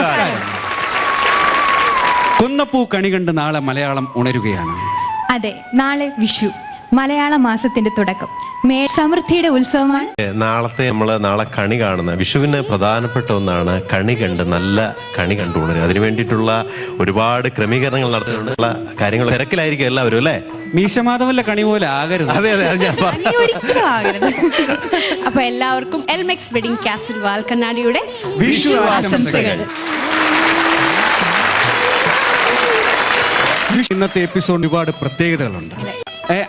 നമസ്കാരം. കുന്നപ്പൂ കണി കണ്ട് നാളെ മലയാളം ഉണരുകയാണ്. അതെ, നാളെ വിഷു, മലയാള മാസത്തിന്റെ തുടക്കം, സമൃദ്ധിയുടെ ഉത്സവമാണ്. നാളെ കണി കാണുന്ന വിഷുവിന് പ്രധാനപ്പെട്ട ഒന്നാണ് കണി കണ്ട് നല്ല കണി കണ്ടുകൊണ്ടുവരിക. അതിനു വേണ്ടിയിട്ടുള്ള ഒരുപാട് ക്രമീകരണങ്ങൾ നടത്തുന്നുള്ള കാര്യങ്ങൾ തിരക്കിലായിരിക്കും എല്ലാവരും അല്ലേ? മീശമാധവന്റെ കണി പോലെ ആകരുത്. അതെ അതെ, ഞാൻ അപ്പൊ എല്ലാവർക്കും എൽമെക്സ് വെഡിങ് കാസിൽ വാൽക്കണ്ണാടിയുടെ വിഷു ആശംസകൾ. ഇന്നത്തെ എപ്പിസോഡ് ഒരുപാട് പ്രത്യേകതകളുണ്ട്.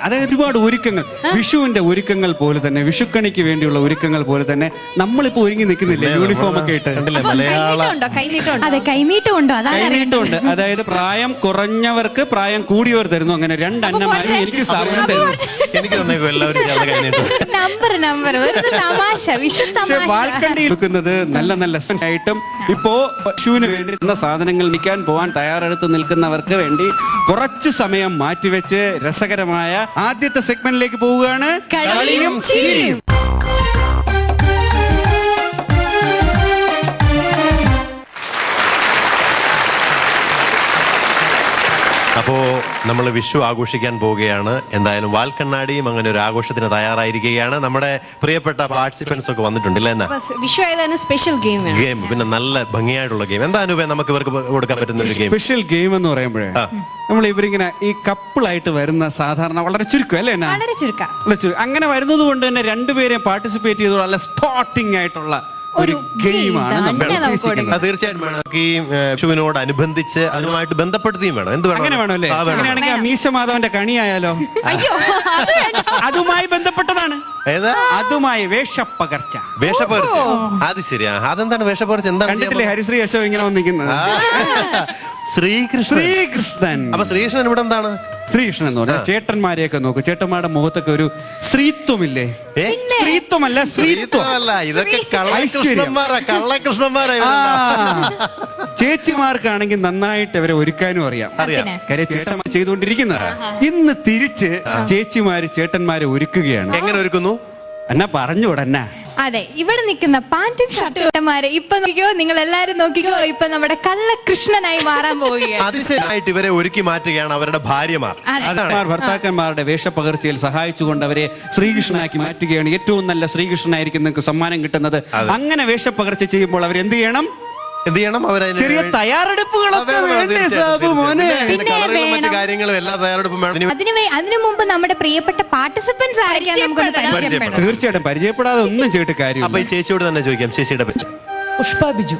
അതായത് ഒരുപാട് ഒരുക്കങ്ങൾ, വിഷുവിന്റെ ഒരുക്കങ്ങൾ പോലെ തന്നെ, വിഷുക്കണിക്ക് വേണ്ടിയുള്ള ഒരുക്കങ്ങൾ പോലെ തന്നെ നമ്മളിപ്പോ ഒരുങ്ങി നിൽക്കുന്നില്ലേ? യൂണിഫോം ഒക്കെ ഇട്ട്. അതെ, കൈനീട്ടമുണ്ടോ? കൈനീട്ടമുണ്ട്. അതായത് പ്രായം കുറഞ്ഞവർക്ക് പ്രായം കൂടിയവർ തരുന്നു. അങ്ങനെ രണ്ട് അന്നമാരും എനിക്ക് സാധനം തരുന്നു. വാൽക്കണ്ടി എടുക്കുന്നത് നല്ല നല്ല ആയിട്ടും ഇപ്പോ വിഷുവിന് വേണ്ടി സാധനങ്ങൾ നിൽക്കാൻ പോവാൻ തയ്യാറെടുത്ത് നിൽക്കുന്നവർക്ക് വേണ്ടി കുറച്ച് സമയം മാറ്റിവെച്ച് രസകരമായ ആദ്യത്തെ സെഗ്മെന്റിലേക്ക് പോവുകയാണ്. കളിയും ചിരിയും. അപ്പോ നമ്മൾ വിഷു ആഘോഷിക്കാൻ പോവുകയാണ്. എന്തായാലും വാൽക്കണ്ണാടിയും അങ്ങനെ ഒരു ആഘോഷത്തിന് തയ്യാറായിരിക്കുകയാണ്. നമ്മുടെ പ്രിയപ്പെട്ട പാർട്ടിസിപ്പൻസ് ഒക്കെ വന്നിട്ടുണ്ടല്ലേ? വിഷു ആയതാണ് സ്പെഷ്യൽ ഗെയിം. പിന്നെ നല്ല ഭംഗിയായിട്ടുള്ള ഗെയിം. എന്താ അനുഭവം നമുക്ക് ഇവർക്ക് കൊടുക്കാൻ പറ്റുന്ന ഒരു ഗെയിം? സ്പെഷ്യൽ ഗെയിം എന്ന് പറയുമ്പോഴേ നമ്മൾ ഇവരിങ്ങനെ ഈ കപ്പിളായിട്ട് വരുന്ന സാധാരണ വളരെ ചുരുക്കം അല്ലേ? വളരെ ചുരുക്കം. അങ്ങനെ വരുന്നത് കൊണ്ട് തന്നെ രണ്ടുപേരെയും പാർട്ടിസിപ്പേറ്റ് ചെയ്തോളൂ. നല്ല സ്പോർട്ടിംഗ് ആയിട്ടുള്ള ഒരു ഗെയിമാണ് തീർച്ചയായിട്ടും. ഈ വിഷുവിനോട് അനുബന്ധിച്ച് അതുമായിട്ട് ബന്ധപ്പെടുത്തിയും വേണം. എന്ത് വേണം? അങ്ങനെ വേണമല്ലേ? അങ്ങനെയാണെങ്കിൽ മീശമാധവന്റെ കണിയായാലോ? അതുമായി ബന്ധപ്പെട്ടതാണ്. അതുമായി വേഷപ്പകർച്ച. അത് ശരിയാ. അതെന്താണ് വേഷപ്പകർച്ച? എന്താണ്? കണ്ടിട്ടില്ലേ ഹരിശ്രീ അശോക് ഇങ്ങനെ വന്നിരിക്കുന്നത്? ശ്രീകൃഷ്ണൻ. അപ്പൊ ശ്രീകൃഷ്ണൻ ഇവിടെ എന്താണ്? ശ്രീകൃഷ്ണൻ എന്ന് പറഞ്ഞാൽ ചേട്ടന്മാരെയൊക്കെ നോക്കൂ. ചേട്ടന്മാരുടെ മുഖത്തൊക്കെ ഒരു സ്ത്രീത്വമില്ലേ? സ്ത്രീത്വമല്ല, സ്ത്രീത്വമല്ല. ഇതൊക്കെ കള്ളകൃഷ്ണന്മാരാ. ചേച്ചിമാർക്കാണെങ്കിൽ നന്നായിട്ട് അവരെ ഒരുക്കാനും അറിയാം. കാര്യം ചേട്ടന്മാർ ചെയ്തുകൊണ്ടിരിക്കുന്നത്. ഇന്ന് തിരിച്ച് ചേച്ചിമാര് ചേട്ടന്മാരെ ഒരുക്കുകയാണ്. എങ്ങനെ ഒരുക്കുന്നു എന്നാ പറഞ്ഞുകൂടന്നാ? അതെ, ഇവിടെ നിൽക്കുന്ന പാന്റും ഷർട്ടുമാരെ ഇപ്പൊ നോക്കിക്കോ, നിങ്ങൾ എല്ലാരും നോക്കിക്കോ, ഇപ്പൊ നമ്മുടെ കള്ളകൃഷ്ണനായി മാറാൻ പോവുകയാണ്. അതിശയമായിട്ട് ഇവരെ ഒരുക്കി മാറ്റുകയാണ് അവരുടെ ഭാര്യമാർ. ഭർത്താക്കന്മാരുടെ വേഷപ്പകർച്ചയിൽ സഹായിച്ചുകൊണ്ട് അവരെ ശ്രീകൃഷ്ണനാക്കി മാറ്റുകയാണ്. ഏറ്റവും നല്ല ശ്രീകൃഷ്ണനായിരിക്കും നിങ്ങൾക്ക് സമ്മാനം കിട്ടുന്നത്. അങ്ങനെ വേഷപ്പകർച്ച ചെയ്യുമ്പോൾ അവരെന്ത് ചെയ്യണം? ചെറിയ തയ്യാറെടുപ്പുകളൊക്കെ അതിനു മുമ്പ് നമ്മുടെ പ്രിയപ്പെട്ട പാർട്ടിസിപ്പൻസ് തീർച്ചയായിട്ടും പരിചയപ്പെടാതെ ഒന്നും ചെയ്തിട്ട് കാര്യം. അപ്പൊ ഈ ചേച്ചിയോട് തന്നെ ചോദിക്കാം. ചേച്ചിയുടെ പേര്? പുഷ്പ ബിജു.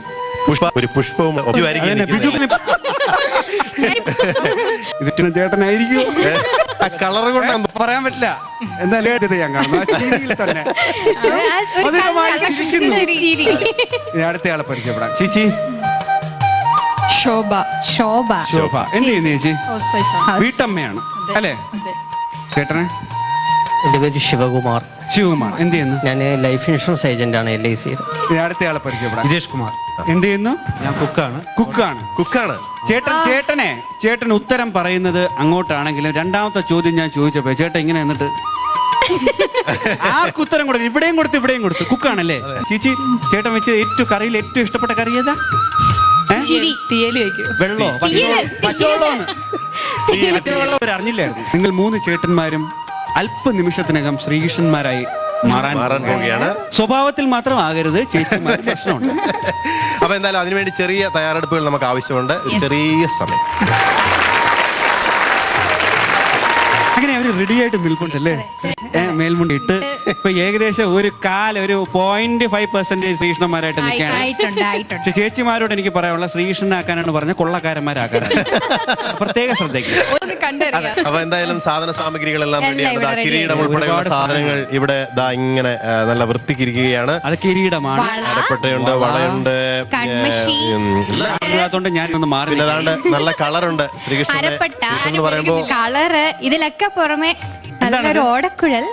ഒരു പുഷ്പവും ചേട്ടനായിരിക്കും. കളർ കൊണ്ട് പറയാൻ പറ്റില്ല. എന്തായാലും ഞാൻ കാണുന്നു തന്നെ. അടുത്തയാളെ പരിചയപ്പെടാം. ചേച്ചി ശോഭ. എന്ത് ചെയ്യുന്നു ചേച്ചി? വീട്ടമ്മയാണ് അല്ലേ? ചേട്ടനെ? എന്റെ പേര് ശിവകുമാർ. എന്ത് ചെയ്യുന്നു? ഞാൻ ലൈഫ് ഇൻഷുറൻസ് ഏജന്റ് ആണ് LIC. അടുത്തയാളെ പരിചയപ്പെടാം. വിജേഷ് കുമാർ. എന്ത് ചെയ്യുന്നു? ഞാൻ കുക്കാണ്. ചേട്ടൻ ഉത്തരം പറയുന്നത് അങ്ങോട്ടാണെങ്കിലും രണ്ടാമത്തെ ചോദ്യം ഞാൻ ചോദിച്ചപ്പോ ചേട്ടൻ ഇങ്ങനെ എന്നിട്ട് ആ ഉത്തരം കൊടുക്കും. ഇവിടെയും കൊടുത്തു. കുക്കാണല്ലേ ചേച്ചി? ചേട്ടൻ വെച്ച് ഏറ്റവും കറിയിൽ ഏറ്റവും ഇഷ്ടപ്പെട്ട കറി ഏതാ? വെള്ളോ പച്ചവെള്ളോ? അറിഞ്ഞില്ലായിരുന്നു. നിങ്ങൾ 3 ചേട്ടന്മാരും അല്പനിമിഷത്തിനകം ശ്രീകൃഷ്ണന്മാരായി മാറാൻ പോവുകയാണ്. സ്വഭാവത്തിൽ മാത്രം ആകരുത്, ചേച്ചിമാർ പ്രശ്നമുണ്ട്. അപ്പൊ എന്തായാലും അതിനുവേണ്ടി ചെറിയ തയ്യാറെടുപ്പുകൾ നമുക്ക് ആവശ്യമുണ്ട്. ചെറിയ സമയം. അങ്ങനെ അവര് റെഡി ആയിട്ട് നിൽപ്പുണ്ടല്ലേ? മേൽമുണ്ടി ഇട്ട് ഇപ്പൊ ഏകദേശം ഒരു 0.5% ശ്രീകൃഷ്ണന്മാരായിട്ട് നിൽക്കുകയാണ്. പക്ഷെ ചേച്ചിമാരോട് എനിക്ക് പറയാനുള്ള ശ്രീകൃഷ്ണനാക്കാനാണ് പറഞ്ഞ കൊള്ളക്കാരന്മാരാക്കാനാണ്. പ്രത്യേക ശ്രദ്ധയ്ക്ക്. അപ്പൊ എന്തായാലും സാധന സാമഗ്രികളെല്ലാം റെഡിയാണ്. കിരീടം ഉൾപ്പെടെയുള്ള സാധനങ്ങൾ ഇവിടെ ഇങ്ങനെ നല്ല വൃത്തിക്കിരിക്കുകയാണ്. അത് കിരീടമാണ്. അരപ്പട്ടയുണ്ട്, വളയുണ്ട്. അതുകൊണ്ട് ഞാനൊന്ന് മാറി. നല്ല കളറുണ്ട് ശ്രീകൃഷ്ണൻ എന്ന് പറയുമ്പോ. കളറ് ഇതിലൊക്കെ പുറമെ നല്ലൊരു ഓടക്കുഴൽ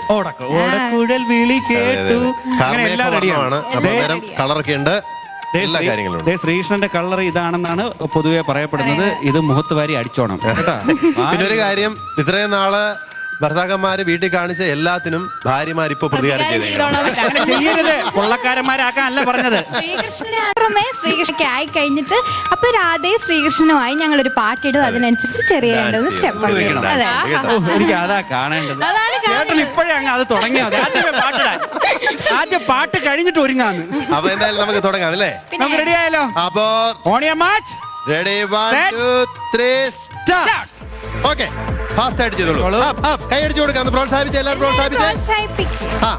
വിളി കേട്ടു. കളറൊക്കെ ഉണ്ട്. എല്ലാ കാര്യങ്ങളും. ശ്രീകൃഷ്ണന്റെ കളർ ഇതാണെന്നാണ് പൊതുവെ പറയപ്പെടുന്നത്. ഇത് മുഖത്ത് വാരി അടിച്ചോണം. പിന്നെ ഒരു കാര്യം, ഇത്രയും നാള് ഭർത്താക്കന്മാര് വീട്ടിൽ കാണിച്ച എല്ലാത്തിനും ഭാര്യമാർ ഇപ്പൊ പ്രതികാരം ചെയ്തേക്കണം. അങ്ങനെ ചെയ്യരുത്, കൊള്ളക്കാരന്മാരാക്കാനല്ല പറഞ്ഞത്. ശ്രീകൃഷ്ണനെ ശ്രീകൃഷ്ണയ്ക്ക് ആയി കഴിഞ്ഞിട്ട് അപ്പൊ രാധയും ശ്രീകൃഷ്ണനുമായി ഞങ്ങളൊരു പാട്ടിടും, അതിനനുസരിച്ച് ചെറിയ സ്റ്റെപ്പ് വെക്കണം. അതെ. എനിക്ക് അതാ കാണേണ്ടത്. ചേട്ടൻ ഇപ്പോഴേ അങ്ങ് അത് തുടങ്ങിയത്. ആദ്യമേ പാട്ടിടാൻ, ആദ്യം പാട്ട് കഴിഞ്ഞിട്ട് ഒരുങ്ങാന്ന്. അപ്പൊ എന്തായാലും നമുക്ക് തുടങ്ങാം അല്ലേ? നമുക്ക് റെഡി ആയാലോ? അപ്പോ ഓണിയ match ready 1 2 3 start. Okay, fast ആയിട്ട് ചെയ്തോളൂ. കൈ അടിച്ചു കൊടുക്കാം, പ്രോത്സാഹിപ്പിച്ച് എല്ലാവരും പ്രോത്സാഹിപ്പിച്ച്. ആ,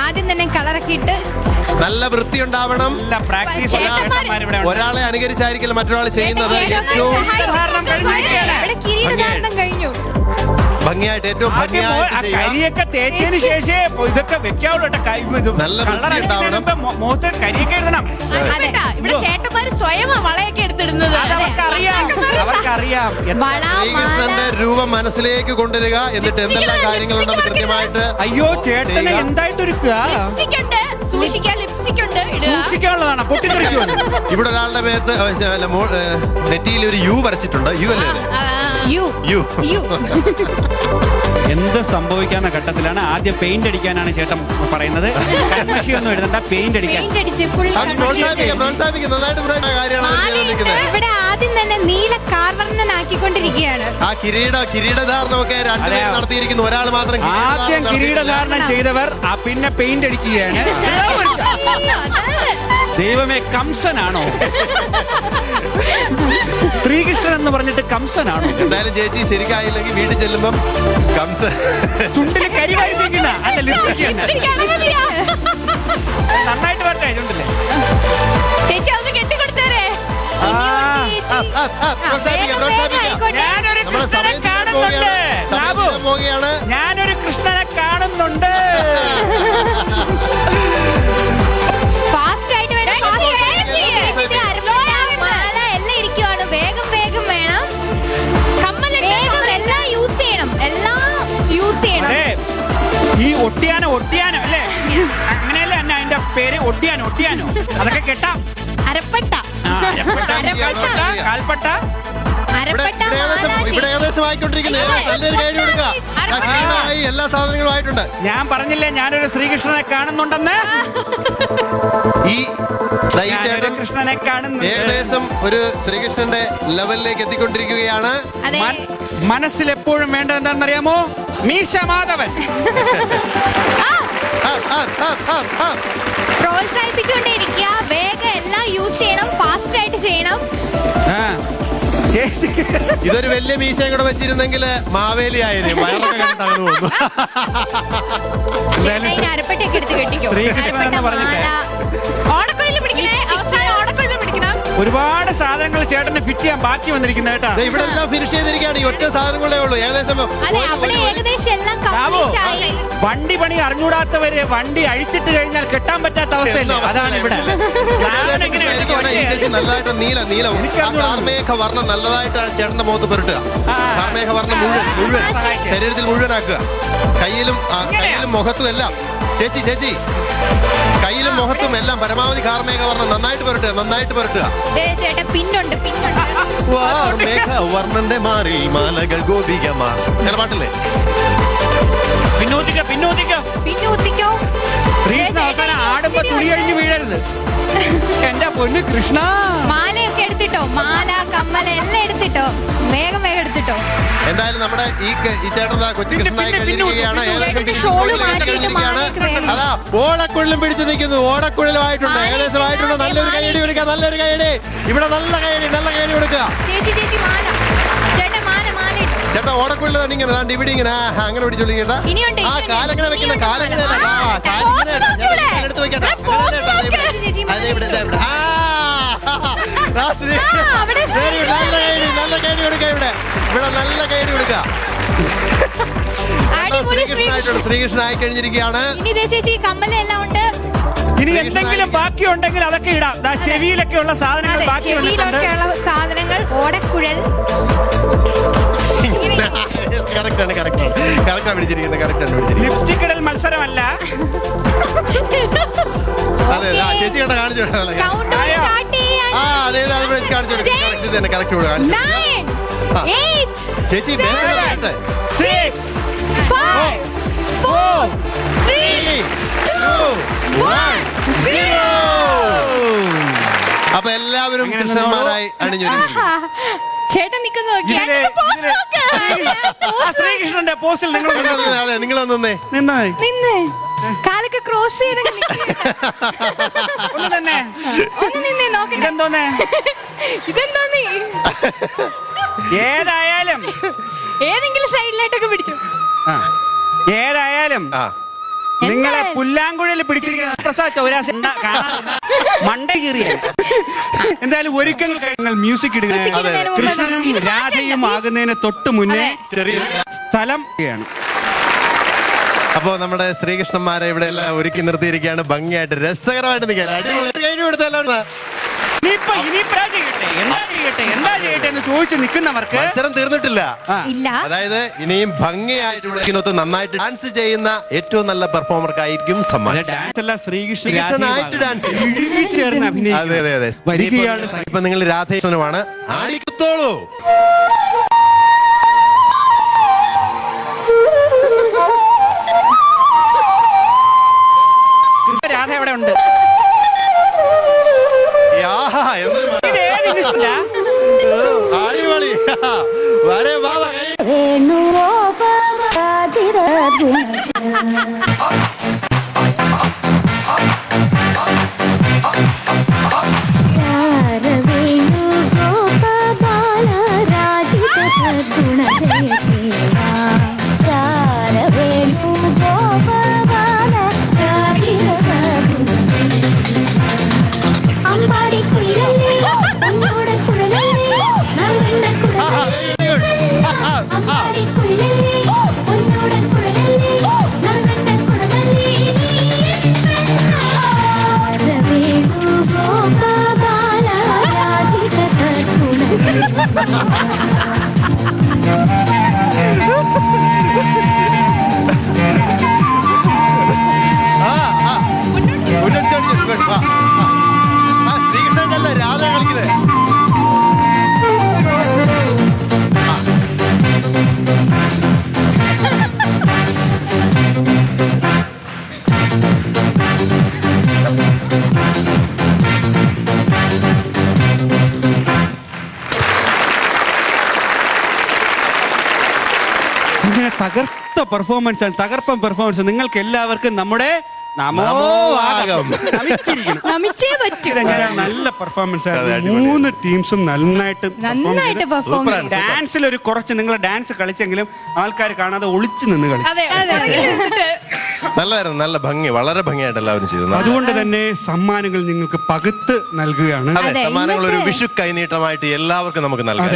ആദ്യം തന്നെ കളറൊക്കെ ഇട്ട് നല്ല വൃത്തി ഉണ്ടാവണം. നല്ല പ്രാക്ടീസ് ചേട്ടന്മാരിവിടെ ഉണ്ട്. ഒരാളെ അനുകരിച്ചായിരിക്കില്ല മറ്റൊരാൾ ചെയ്യുന്നത്. ഏറ്റവും ഇവിടെ കിരീടധാരണം കഴിഞ്ഞു. ഭംഗിയായിട്ട്, ഏറ്റവും ആദ്യം ഭംഗിയായിട്ട് ആ ചെയ്യുക. കരിയൊക്കെ തേച്ചതിന് ശേഷേ ഇതൊക്കെ വെക്കാവുള്ളൂ. നല്ല വൃത്തി ഉണ്ടാവണം. മുഖത്ത് കരിയൊക്കെ ഇടണം. ഇവിടെ ചേട്ടന്മാര് സ്വയം വളയൊക്കെ എടുത്തിടുന്നത്. അവർക്കറിയാം. വള, ശ്രീകൃഷ്ണന്റെ രൂപം മനസ്സിലേക്ക് കൊണ്ടുവരിക. എന്നിട്ട് എന്തെല്ലാം കാര്യങ്ങളുണ്ടെന്ന് കൃത്യമായിട്ട്. അയ്യോ ചേട്ടനെ എന്തായിട്ടൊരുക്കുക? ലിപ്സ്റ്റിക് ഉണ്ട്, സൂക്ഷിക്കാൻ ലിപ്സ്റ്റിക് ഉണ്ട്, ഇടുക. സൂക്ഷിക്കാനുള്ളതാണ്, പൊട്ടിത്തെറിക്കുമല്ലോ. ഇവിടെ ഒരാളുടെ മേത്ത് നെറ്റിയിൽ ഒരു യു വരച്ചിട്ടുണ്ട്. യു അല്ലേ അത്? U U. യു എന്ത് സംഭവിക്കാവുന്ന ഘട്ടത്തിലാണ് ആദ്യം പെയിന്റ് അടിക്കാനാണ് ചേട്ടൻ പറയുന്നത്. കൺമഷിയൊന്നും എഴുതണ്ട, പെയിന്റ് അടിക്കാൻ. പെയിന്റ് അടിച്ച് full അത് പ്രോത്സാഹിപ്പിക്കാം. നന്നായിട്ട് പറയുന്ന കാര്യമാണ് ചെയ്തുകൊണ്ടിരിക്കുന്നത്. ഇവിടെ ആദ്യം തന്നെ നീല കാർവർണ്ണനാക്കിക്കൊണ്ടിരിക്കുകയാണ്. ആ കിരീടധാരണമൊക്കെ രണ്ടുപേരും നടത്തിയിരിക്കുന്നു. ഒരാൾ മാത്രം ആദ്യം കിരീടധാരണം ചെയ്തവർ പിന്നെ പെയിന്റ് അടിക്കുകയാണ്. ദൈവമേ, കംസനാണോ? ശ്രീകൃഷ്ണൻ എന്ന് പറഞ്ഞിട്ട് കംസനാണോ? എന്തായാലും ചേച്ചി ശരിക്കായില്ലെങ്കിൽ വീട്ടിൽ ചെല്ലുമ്പം ചുണ്ടില് കരി വാരിപ്പിക്കുന്ന അല്ല, ലിപ്സ്റ്റിക് നന്നായിട്ട് വരട്ടെ. ചുണ്ടില്ലേ ചേച്ചി അതൊന്ന് കെട്ടിക്കൊടുത്തേരെ. ഞാനൊരു നമ്മളെ കൃഷ്ണനെ സമയം കാണുന്നുണ്ട്. സാബു, പോവുകയാണ്. ഞാനൊരു കൃഷ്ണനെ കാണുന്നുണ്ട്. ഫാസ്റ്റ് ആയിട്ട് വേണം. മാല എല്ലാം ഇരിക്കുവാണ്. വേഗം വേഗം വേണം. വേഗം എല്ലാം യൂസ് ചെയ്യണം. എല്ലാം യൂസ് ചെയ്യണം. അതെ, ഈ ഒട്ടിയാനോ അല്ലേ? അങ്ങനെയല്ലേ അന്ന അതിന്റെ പേര്? ഒട്ടിയാനോ അതൊക്കെ കെട്ടാം. അരപ്പട്ട കാൽപ്പട്ട. ഇവിടെ ഏകദേശം ആയിക്കൊണ്ടിരിക്കുന്നു. നല്ലൊരു കൈ കൊടുക്കുക. എല്ലാ സാധനങ്ങളും ആയിട്ടുണ്ട്. ഞാൻ പറഞ്ഞില്ലേ ഞാനൊരു ശ്രീകൃഷ്ണനെ കാണുന്നുണ്ടെന്ന്. ഈ ചേട്ടൻ കൃഷ്ണനെ കാണുന്നു. ഏകദേശം ഒരു ശ്രീകൃഷ്ണന്റെ ലെവലിലേക്ക് എത്തിക്കൊണ്ടിരിക്കുകയാണ്. മനസ്സിൽ എപ്പോഴും വേണ്ടത് എന്താണെന്നറിയാമോ? മീശ മാധവൻ. പ്രോത്സാഹിപ്പിച്ചുകൊണ്ടേയിരിക്കുക. വേഗം എല്ലാം യൂസ് ചെയ്യണം. ഫാസ്റ്റ് ആയിട്ട് ചെയ്യണം. ഇതൊരു വലിയ മീശയും കൂടെ വെച്ചിരുന്നെങ്കിൽ മാവേലി ആയിരുന്നു. വയറൊക്കെ കണ്ടിട്ട് അങ്ങനെ പോകുന്നു. അരപ്പട്ടയൊക്കെ എടുത്ത് കെട്ടിക്കോ. ഓടക്കുഴലിൽ പിടിക്കണേ, അവസാനം ഓടക്കുഴലിൽ പിടിക്കണം. ഒരുപാട് സാധനങ്ങൾ ചേട്ടന് ഫിറ്റ് ചെയ്യാൻ ബാക്കി വന്നിരിക്കുന്ന കേട്ടാ. ഇവിടെ എല്ലാം ഫിനിഷ് ചെയ്തിരിക്കുകയാണ്. ഈ ഒറ്റ സാധനങ്ങളേ ഉള്ളൂ. ഏകദേശം അതെ, അവിടെ ഏകദേശം എല്ലാം കംപ്ലീറ്റ് ആയി. വണ്ടി പണി അറിഞ്ഞൂടാത്തവര് വണ്ടി അഴിച്ചിട്ട് കഴിഞ്ഞാൽ കെട്ടാൻ പറ്റാത്ത അവസ്ഥയല്ലേ? അതാണ് ഇവിടെ. നല്ലതായിട്ട് നീല കാർമേഘ വർണ്ണം നല്ലതായിട്ട് ചേട്ടന്റെ മുഖത്ത് പുരട്ടുക. കാർമേഘ വർണ്ണം മുഴുവൻ ശരീരത്തിൽ മുഴുവനാക്കുക. കയ്യിലും മുഖത്തും എല്ലാം. ചേച്ചി കയ്യിലും മുഖത്തും എല്ലാം പരമാവധി കാർമേഘ വർണ്ണം നന്നായിട്ട് പുരട്ടുക. ചേട്ടാ പിന്നുണ്ട്. വർണ്ണന്റെ മാറിൽ മാലകൾ ഗോപികമാർ. ചില പാട്ടില്ലേ? പിന്നൂത്തിക്കോ. ശ്രീകൃഷ്ണ അവസാനം ആടുമ്പോ തുണി കഴിഞ്ഞ് വീഴരുത്. എന്റെ പൊന്നു കൃഷ്ണ. മാലയൊക്കെ എടുത്തിട്ടോ. മാല, കമ്മല എല്ലാം എടുത്തിട്ടോ. വേഗം എടുത്തിട്ടോ. എന്തായാലും നമ്മുടെ ഈ ചേട്ടൻ കൊച്ചു കൃഷ്ണനായി കഴിഞ്ഞിരിക്കുകയാണ്. അതാ ഓടക്കുഴലും പിടിച്ചു നിൽക്കുന്നു. ഓടക്കുഴലുമായിട്ടുണ്ട്. ഏകദേശം ആയിട്ടുണ്ട്. നല്ലൊരു കൈയടി കൊടുക്കുക. ഇവിടെ നല്ല കൈയടി കൊടുക്കുക. ചേട്ടാ ഓടക്കുഴൽ ഇങ്ങനെ ഇവിടെ ഇങ്ങനെ അങ്ങനെ പിടിച്ചോളിക്കേണ്ട. ആ കാലങ്ങനെ വെക്കുന്ന കാലങ്ങനെ എടുത്ത് വെക്കട്ടെ. നല്ല കൈയടി കൊടുക്കുക. ഇവിടെ നല്ല കൈയടി കൊടുക്കുക. ശ്രീകൃഷ്ണനായി കഴിഞ്ഞിരിക്കുകയാണ്. കമ്മലെല്ലാം ഉണ്ട്. ഇനി എന്തെങ്കിലും ബാക്കി ഉണ്ടെങ്കിൽ അതൊക്കെ ഇടാം. ചെവിയിലൊക്കെ ഉള്ള സാധനങ്ങൾ ബാക്കി സാധനങ്ങൾ ഓടക്കുഴൽ. ലിപ്സ്റ്റിക് ഇടൽ മത്സരമല്ല. അതെ ചേച്ചി കണ്ട കാണിച്ചു. ചേച്ചി 5, 4, 3, 2, 1, 0. അപ്പൊ എല്ലാവരും കൃഷ്ണന്മാരായി അണിഞ്ഞൊരുങ്ങി. ചേട്ടൻ നിൽക്കുന്നു ശ്രീകൃഷ്ണന്റെ പോസ്റ്റിൽ നിങ്ങൾ അതെ, നിങ്ങൾ നിന്നേ. നിന്നേ കാലൊക്കെ ക്രോസ് ചെയ്ത് ഒന്ന് തന്നെ ഒന്ന് നിന്നേ നോക്കട്ടെ. ഇതെന്തോന്നേ ഇതെന്തോന്നേ ഏതായാലും ഏതെങ്കിലും സൈഡിലായിട്ടൊക്കെ പിടിച്ചു. ഏതായാലും ആ, നിങ്ങളെ പുല്ലാങ്കുഴയിൽ പിടിച്ചിരിക്കുന്ന പ്രസാദ് ചൗരാസി മണ്ട കീറിയ എന്തായാലും ഒരിക്കൽ നിങ്ങൾ മ്യൂസിക് ഇടുക. കൃഷ്ണനും രാധയും ആകുന്നതിന് തൊട്ട് മുന്നേ ചെറിയ സ്ഥലം ആണ്. അപ്പൊ നമ്മുടെ ശ്രീകൃഷ്ണന്മാരെ ഇവിടെ എല്ലാം ഒരുക്കി നിർത്തിയിരിക്കുകയാണ്. ഭംഗിയായിട്ട് രസകരമായിട്ട് നിൽക്കാൻ എന്താ ചെയ്യട്ടെ എന്ന് ചോദിച്ചു നിൽക്കുന്നവർക്ക് മത്സരം തീർന്നിട്ടില്ല. ഇല്ല. അതായത് ഇനിയും ഭംഗിയായിട്ട് ഇവിടെ നന്നായിട്ട് ഡാൻസ് ചെയ്യുന്ന ഏറ്റവും നല്ല പെർഫോമർക്കായിരിക്കും സമ്മാനം. ഡാൻസ് അല്ല, ശ്രീകൃഷ്ണനായിട്ട് ഡാൻസ് അതെ അതെ അതെ വരികയാണ്. ഇപ്പൊ നിങ്ങൾ രാധേശ്വരനുമാണ്. ആടിക്കുത്തോളൂ. രാധ എവിടെ ഉണ്ട്? അടിപൊളി. വരെ ബാബാ. ശ്രീകൃഷ്ണനല്ല രാധ കളിക്കുന്നത്. ഇങ്ങനെ തകർത്ത പെർഫോമൻസ്, തകർപ്പൻ പെർഫോമൻസ് നിങ്ങൾക്ക് എല്ലാവർക്കും നമ്മുടെ നമിച്ചേ പറ്റൂ. നല്ല പെർഫോമൻസ് ആയിരുന്നു. 3 ടീംസും നന്നായിട്ട് പെർഫോം ചെയ്തു. ഡാൻസിൽ ഒരു കുറച്ച് നിങ്ങൾ ഡാൻസ് കളിച്ചെങ്കിലും ആൾക്കാർ കാണാതെ ഒളിച്ചു നിന്ന് കളിച്ചു. നല്ലതായിരുന്നു, നല്ല ഭംഗി, വളരെ ഭംഗിയായിട്ട് എല്ലാവരും ചെയ്തു. അതുകൊണ്ട് തന്നെ സമ്മാനങ്ങൾ നിങ്ങൾക്ക് പകുത്ത് നൽകുകയാണ്. സമ്മാനങ്ങൾ ഒരു വിഷു കൈനീട്ടമായിട്ട് എല്ലാവർക്കും നമുക്ക് നൽകാം.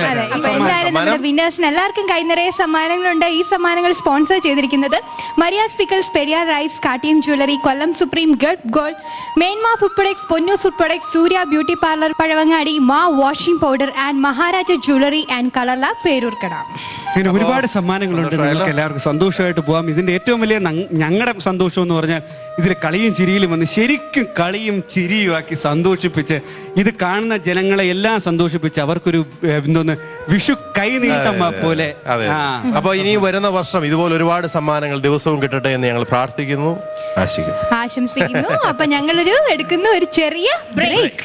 എന്തായാലും നമ്മുടെ വിന്നേഴ്സിന് എല്ലാവർക്കും കൈനിറയെ സമ്മാനങ്ങളുണ്ട്. ഈ സമ്മാനങ്ങൾ സ്പോൺസർ ചെയ്തിരിക്കുന്നത് മരിയാസ് പിക്കൽസ്, പെരിയാർ റൈസ്, കാട്ടിയം jewellery, Kollam supreme, Gulf gold, മെയിൻമാ food products, Ponnu food products, Surya beauty parlour Pazhavangadi, മാ washing powder and Maharaja jewellery and colour lab Peroorkada. അങ്ങനെ ഒരുപാട് സമ്മാനങ്ങളുണ്ട്. നിങ്ങൾക്ക് എല്ലാവർക്കും സന്തോഷമായിട്ട് പോകാം. ഇതിന്റെ ഏറ്റവും വലിയ ഞങ്ങളുടെ സന്തോഷം എന്ന് പറഞ്ഞാൽ ഇതിൽ കളിയും ചിരിയിലും വന്ന് ശരിക്കും കളിയും ചിരിയും ആക്കി സന്തോഷിപ്പിച്ച് ഇത് കാണുന്ന ജനങ്ങളെ എല്ലാം സന്തോഷിപ്പിച്ച് അവർക്കൊരു എന്തോന്ന് വിഷു കൈനീട്ടം പോലെ. അപ്പൊ ഇനി വരുന്ന വർഷം ഇതുപോലെ ഒരുപാട് സമ്മാനങ്ങൾ ദിവസവും കിട്ടട്ടെ എന്ന് ഞങ്ങൾ പ്രാർത്ഥിക്കുന്നു, ആശംസിക്കുന്നു. അപ്പൊ ഞങ്ങളൊരു എടുക്കുന്ന ഒരു ചെറിയ ബ്രേക്ക്.